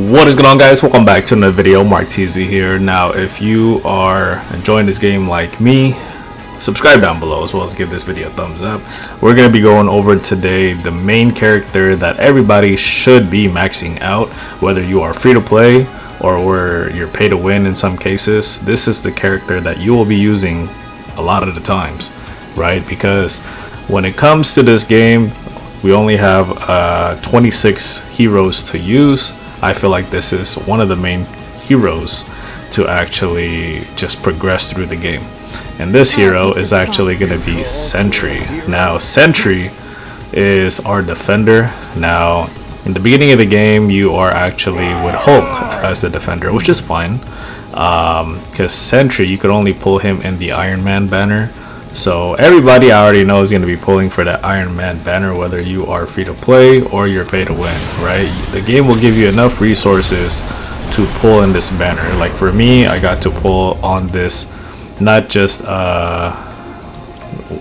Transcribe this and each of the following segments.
What is going on, guys? Welcome back to another video. MarkTzy here. Now, if you are enjoying this game like me, subscribe down below as well as give this video a thumbs up. We're going to be going over today the main character that everybody should be maxing out, whether you are free to play or where you're pay to win in some cases. This is the character that you will be using a lot of the times, right? Because when it comes to this game, we only have 26 heroes to use. I feel like this is one of the main heroes to actually just progress through the game. And this hero is actually going to be Sentry. Now, Sentry is our defender. Now, in the beginning of the game, you are actually with Hulk as the defender, which is fine. Because Sentry, you could only pull him in the Iron Man banner. So everybody I already know is going to be pulling for that Iron Man banner, whether you are free to play or you're pay to win, right? The game will give you enough resources to pull in this banner. Like for me, I got to pull on this not just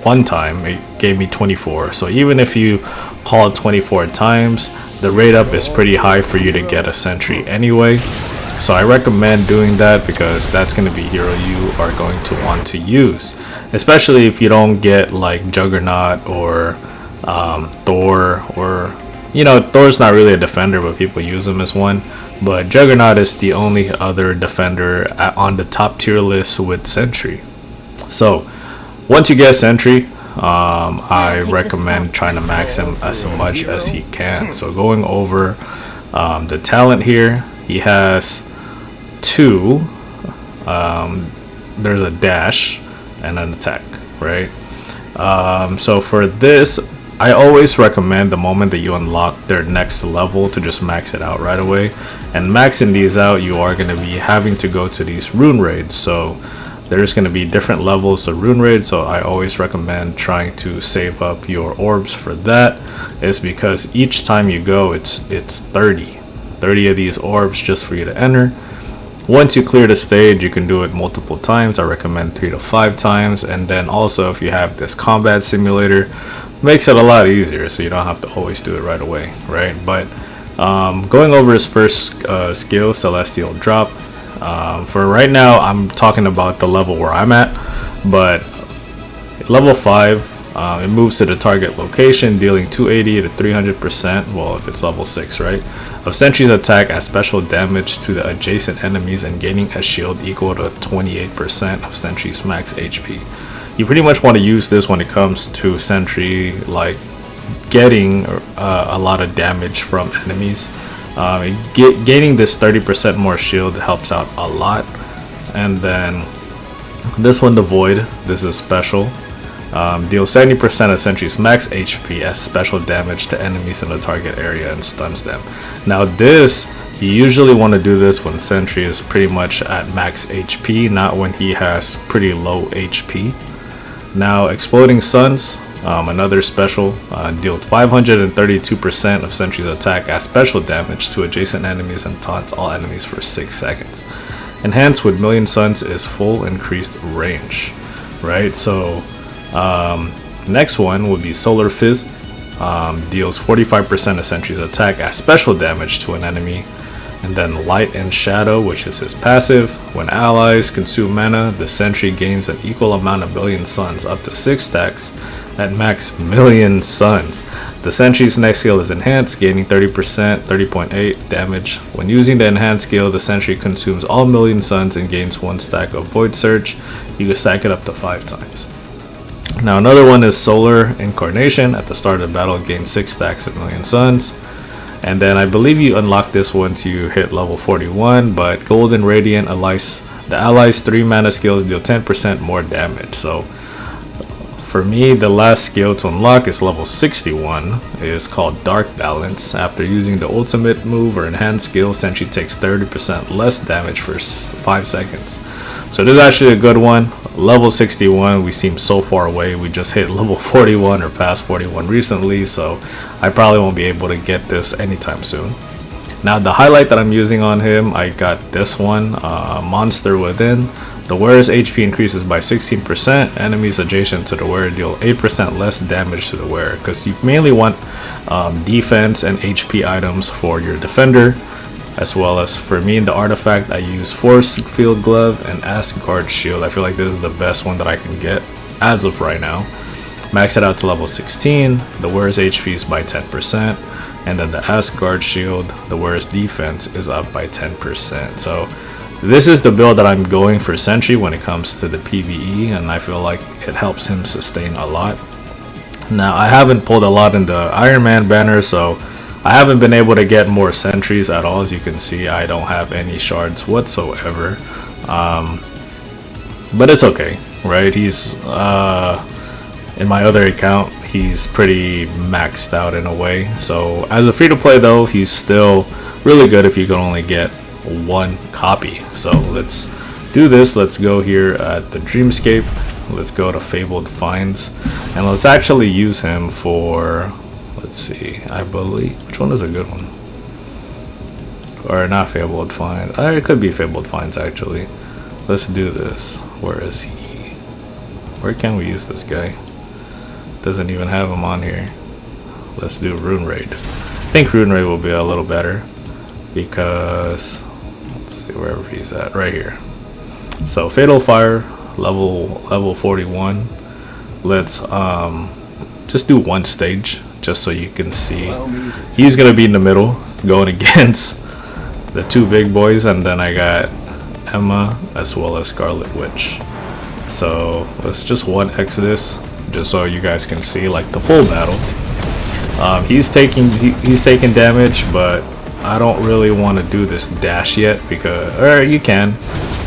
one time, it gave me 24. So even if you call it 24 times, the rate up is pretty high for you to get a Sentry anyway. So I recommend doing that because that's going to be a hero you are going to want to use, especially if you don't get like Juggernaut or Thor, or Thor's not really a defender but people use him as one, but Juggernaut is the only other defender on the top tier list with Sentry. So once you get Sentry, I recommend trying to max him as much as he can. So going over the talent here, he has two, there's a dash and an attack, right? So for this, I always recommend the moment that you unlock their next level to just max it out right away. And maxing these out, you are going to be having to go to these rune raids. So there's going to be different levels of rune raids, so I always recommend trying to save up your orbs for that. Is because each time you go, it's 30 of these orbs just for you to enter. Once you clear the stage, you can do it multiple times. I recommend 3 to 5 times. And then also, if you have this combat simulator, makes it a lot easier, so you don't have to always do it right away, right? But going over his first skill, Celestial Drop, for right now I'm talking about the level where I'm at, but level 5, it moves to the target location, dealing 280 to 300%, well, if it's level 6, right, of Sentry's attack as special damage to the adjacent enemies, and gaining a shield equal to 28% of Sentry's max HP. You pretty much want to use this when it comes to Sentry, like getting a lot of damage from enemies. Gaining this 30% more shield helps out a lot. And then this one, the Void, this is special. Deals 70% of Sentry's max HP as special damage to enemies in the target area and stuns them. Now this, you usually want to do this when Sentry is pretty much at max HP, not when he has pretty low HP. Now Exploding Suns, another special, deals 532% of Sentry's attack as special damage to adjacent enemies and taunts all enemies for 6 seconds. Enhanced with Million Suns is full increased range, right? So next one would be Solar Fizz, deals 45% of Sentry's attack as special damage to an enemy. And then Light and Shadow, which is his passive. When allies consume mana, the Sentry gains an equal amount of Million Suns, up to 6 stacks at max Million Suns. The Sentry's next skill is Enhanced, gaining 30%, 30.8 damage. When using the Enhanced skill, the Sentry consumes all Million Suns and gains 1 stack of Void Surge. You can stack it up to 5 times. Now another one is Solar Incarnation. At the start of the battle, gain 6 stacks of Million Suns. And then I believe you unlock this once you hit level 41, but Golden Radiant allies, the allies' 3 mana skills deal 10% more damage. So for me, the last skill to unlock is level 61, is called Dark Balance. After using the ultimate move or enhanced skill, Sentry takes 30% less damage for 5 seconds. So this is actually a good one. Level 61, we seem so far away. We just hit level 41 or past 41 recently, so I probably won't be able to get this anytime soon. Now the highlight that I'm using on him, I got this one, Monster Within. The wearer's HP increases by 16%. Enemies adjacent to the wearer deal 8% less damage to the wearer, because you mainly want defense and HP items for your defender. as well as for me in the artifact I use Force Field Glove and Asgard Shield. I feel like this is the best one that I can get as of right now. Max it out to level 16, the wearer's HP is by 10%, and then the Asgard Shield, the wearer's defense is up by 10%. So this is the build that I'm going for Sentry when it comes to the PvE, and I feel like it helps him sustain a lot. Now I haven't pulled a lot in the Iron Man banner, so I haven't been able to get more Sentries at all. As you can see, I don't have any shards whatsoever, but it's okay, right? He's in my other account, he's pretty maxed out in a way. So as a free-to-play though, he's still really good if you can only get one copy. So let's do this. Let's go here at the Dreamscape. Let's go to Fabled Finds, and let's actually use him for, let's see, I believe, which one is a good one? Or not Fabled Finds. It could be Fabled Finds actually. Let's do this. Where is he? Where can we use this guy? Doesn't even have him on here. Let's do Rune Raid. I think Rune Raid will be a little better because, let's see wherever he's at, right here. So Fatal Fire, level 41. Let's just do one stage just so you can see. He's gonna be in the middle going against the two big boys, and then I got Emma as well as Scarlet Witch. So let's just 1x this just so you guys can see like the full battle. He's taking damage, but I don't really want to do this dash yet because, or you can,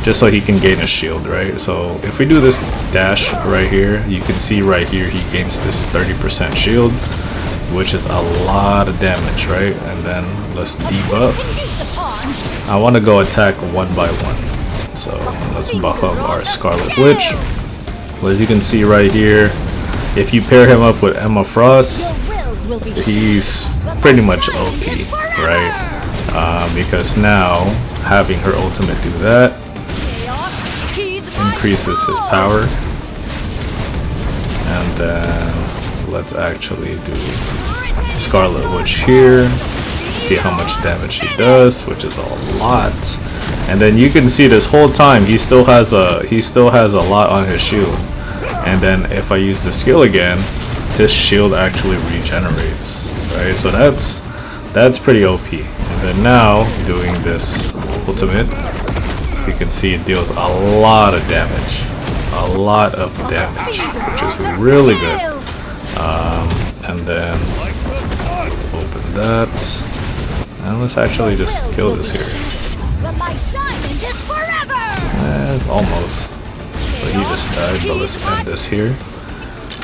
just so he can gain a shield, right? So if we do this dash right here, you can see right here he gains this 30% shield, which is a lot of damage, right? And then let's debuff. I want to go attack one by one, so let's buff up our Scarlet Witch. Well, as you can see right here, if you pair him up with Emma Frost, he's pretty much OP, right? Because now having her ultimate do that increases his power. And then let's actually do Scarlet Witch here, see how much damage she does, which is a lot. And then you can see this whole time he still has a lot on his shield. And then if I use the skill again, his shield actually regenerates, right? So that's pretty OP. And then now doing this ultimate, you can see it deals a lot of damage, which is really good. And then let's open that, and let's actually just kill this here. Almost. So he just died, but let's end this here.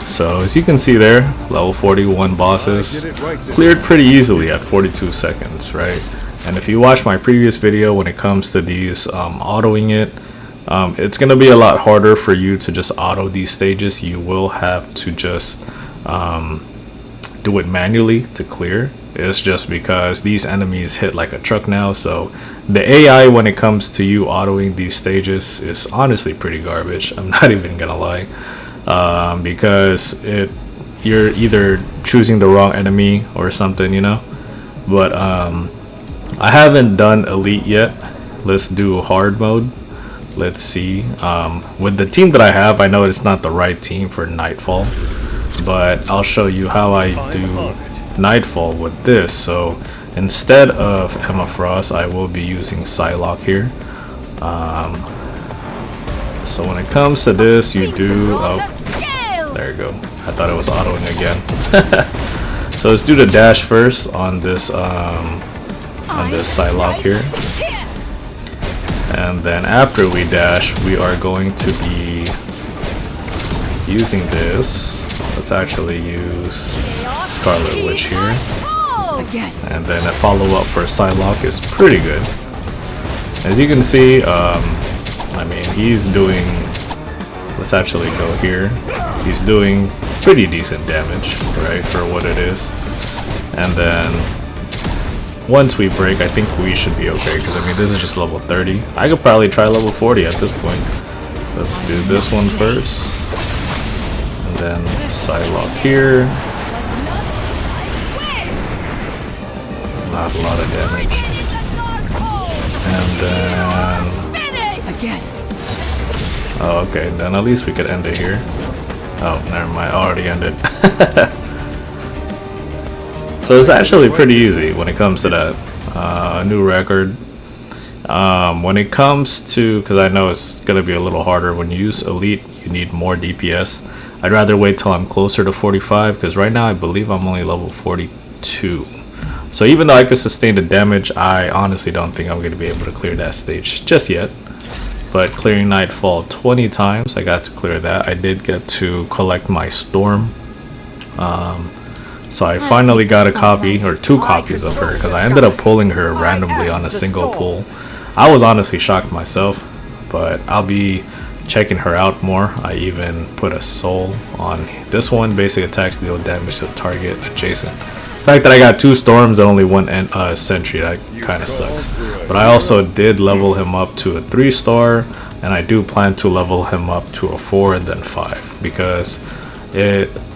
So as you can see there, level 41 bosses cleared pretty easily at 42 seconds, right? And if you watch my previous video when it comes to these autoing it, it's going to be a lot harder for you to just auto these stages. You will have to just do it manually to clear. It's just because these enemies hit like a truck now, so the AI when it comes to you autoing these stages is honestly pretty garbage. I'm not even gonna lie, because you're either choosing the wrong enemy or something, you know. But I haven't done elite yet. Let's do hard mode. Let's see. With the team that I have, I know it's not the right team for Nightfall, but I'll show you how I do Nightfall with this. So instead of Emma Frost, I will be using Psylocke here. So when it comes to this, you do, oh, there you go. I thought it was autoing again. So let's do the dash first on this Psylocke here, and then after we dash, we are going to be using this. Let's actually use Scarlet Witch here, and then a follow-up for Psylocke is pretty good. As you can see, I mean, he's doing, let's actually go here, he's doing pretty decent damage, right, for what it is. And then once we break, I think we should be okay, because I mean, this is just level 30. I could probably try level 40 at this point. Let's do this one first, and then Psylocke here. Not a lot of damage. then Again. oh, okay, then at least we could end it here. Oh, never mind, I already ended. So it's actually pretty easy when it comes to that. New record. When it comes to, because I know it's gonna be a little harder when you use elite, you need more DPS. I'd rather wait till I'm closer to 45, because right now I believe I'm only level 42. So even though I could sustain the damage, I honestly don't think I'm gonna be able to clear that stage just yet. But clearing Nightfall 20 times, I got to clear that. I did get to collect my Storm. So I finally got a copy, or 2 copies of her, because I ended up pulling her randomly on a single pull. I was honestly shocked myself, but I'll be checking her out more. I even put a soul on this one. Basic attacks deal damage to the target adjacent. The fact that I got 2 storms and only 1 sentry, that kind of sucks. But I also did level him up to a 3-star, and I do plan to level him up to a 4 and then 5, because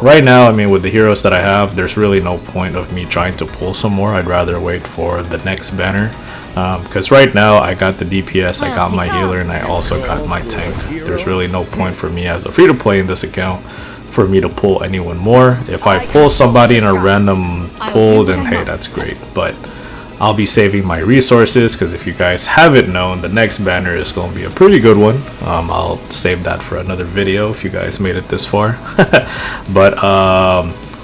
right now, I mean, with the heroes that I have, there's really no point of me trying to pull some more. I'd rather wait for the next banner, because right now I got the DPS, I got my healer, and I also got my tank. There's really no point for me as a free-to-play in this account for me to pull anyone more. If I pull somebody in a random pull, then hey, that's great, but I'll be saving my resources, because if you guys haven't known, the next banner is going to be a pretty good one. I'll save that for another video if you guys made it this far. But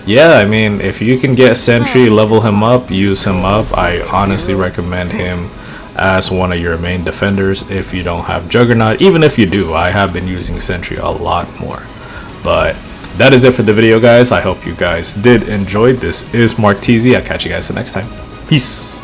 yeah, I mean, if you can get Sentry, level him up, use him up, I honestly recommend him as one of your main defenders if you don't have Juggernaut. Even if you do, I have been using Sentry a lot more. But that is it for the video, guys. I hope you guys did enjoy. This is MarkTzy. I'll catch you guys the next time. Peace.